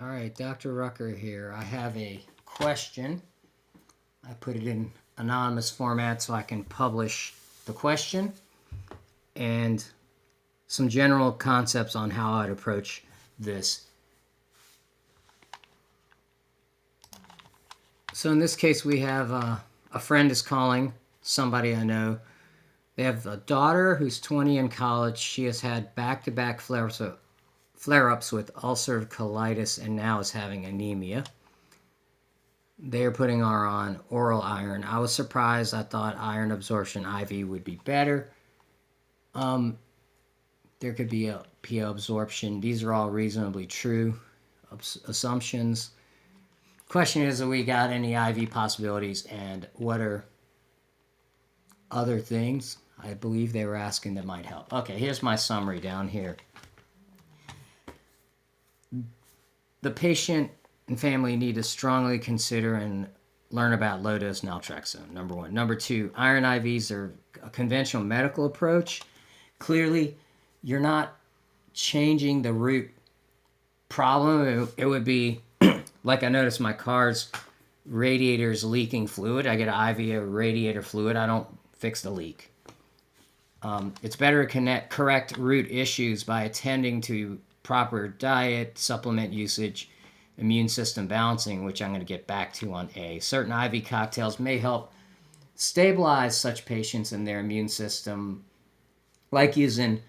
All right, Dr. Rucker here. I have a question. I put it in anonymous format so I can publish the question and some general concepts on how I'd approach this. So in this case, we have a friend is calling, somebody I know. They have a daughter who's 20 in college. She has had back-to-back flare-ups with ulcerative colitis and now is having anemia. They are putting her on oral iron. I was surprised. I thought iron absorption IV would be better. There could be a PO absorption. These are all reasonably true assumptions. Question is, have we got any IV possibilities, and what are other things I believe they were asking that might help? Okay, here's my summary down here. The patient and family need to strongly consider and learn about low-dose naltrexone, number one. Number two, iron IVs are a conventional medical approach. Clearly, you're not changing the root problem. It would be like I noticed my car's radiator is leaking fluid. I get an IV of radiator fluid. I don't fix the leak. It's better to correct root issues by attending to proper diet, supplement usage, immune system balancing, which I'm going to get back to on A. Certain IV cocktails may help stabilize such patients and their immune system, like using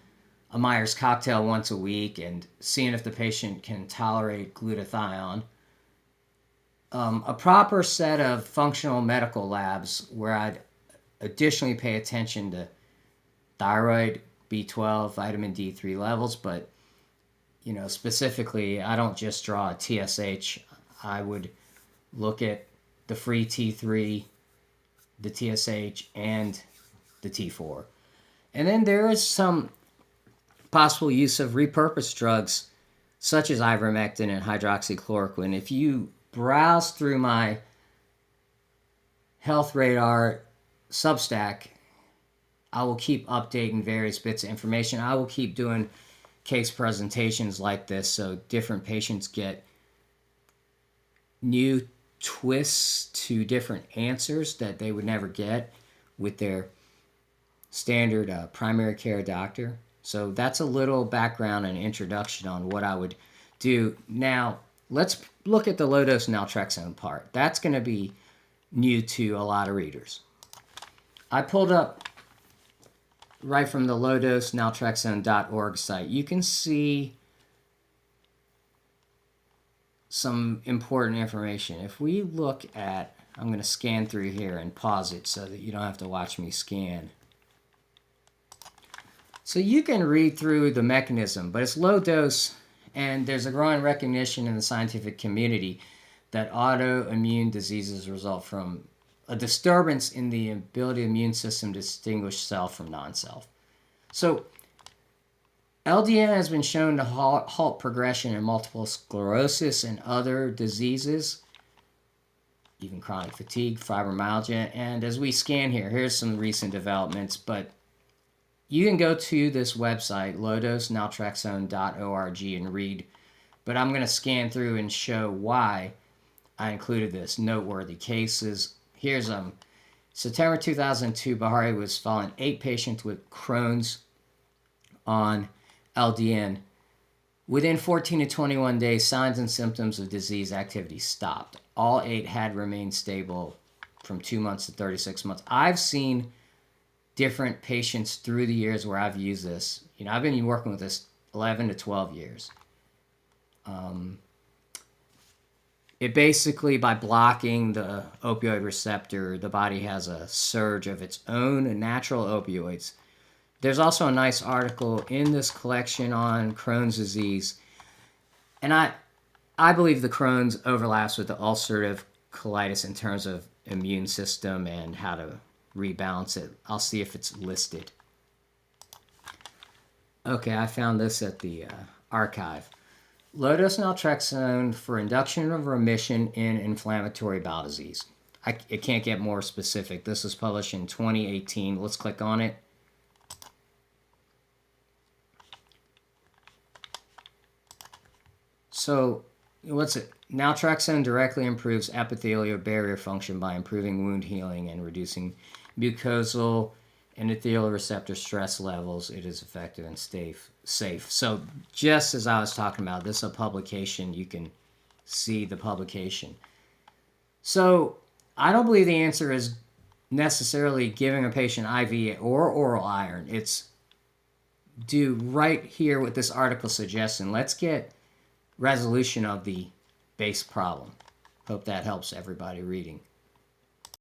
a Myers cocktail once a week and seeing if the patient can tolerate glutathione. A proper set of functional medical labs where I'd additionally pay attention to thyroid, B12, vitamin D3 levels, but specifically, I don't just draw a TSH. I would look at the free T3, the TSH, and the T4. And then there is some possible use of repurposed drugs, such as ivermectin and hydroxychloroquine. If you browse through my Health Radar Substack, I will keep updating various bits of information. I will keep doing case presentations like this so different patients get new twists to different answers that they would never get with their standard primary care doctor. So that's a little background and introduction on what I would do. Now, let's look at the low-dose naltrexone part. That's going to be new to a lot of readers. I pulled up right from the lowdosenaltrexone.org site. You can see some important information. If we look at, I'm going to scan through here and pause it so that you don't have to watch me scan. So you can read through the mechanism, but it's low dose, and there's a growing recognition in the scientific community that autoimmune diseases result from a disturbance in the ability of the immune system to distinguish self from non-self. So LDN has been shown to halt progression in multiple sclerosis and other diseases, even chronic fatigue, fibromyalgia. And as we scan here, here's some recent developments, but you can go to this website, lowdosenaltrexone.org, and read. But I'm going to scan through and show why I included this. Noteworthy cases. Here's September 2002, Bahari was following 8 patients with Crohn's on LDN. Within 14 to 21 days, signs and symptoms of disease activity stopped. All 8 had remained stable from 2 months to 36 months. I've seen different patients through the years where I've used this. I've been working with this 11 to 12 years. It basically, by blocking the opioid receptor, the body has a surge of its own natural opioids. There's also a nice article in this collection on Crohn's disease. And I believe the Crohn's overlaps with the ulcerative colitis in terms of immune system and how to rebalance it. I'll see if it's listed. Okay, I found this at the archive. Low-dose naltrexone for induction of remission in inflammatory bowel disease. It can't get more specific. This was published in 2018. Let's click on it. So what's it? Naltrexone directly improves epithelial barrier function by improving wound healing and reducing mucosal endothelial receptor stress levels. It is effective and safe. So just as I was talking about, this is a publication. You can see the publication. So I don't believe the answer is necessarily giving a patient IV or oral iron. It's do right here what this article suggests, and let's get resolution of the base problem. Hope that helps everybody reading.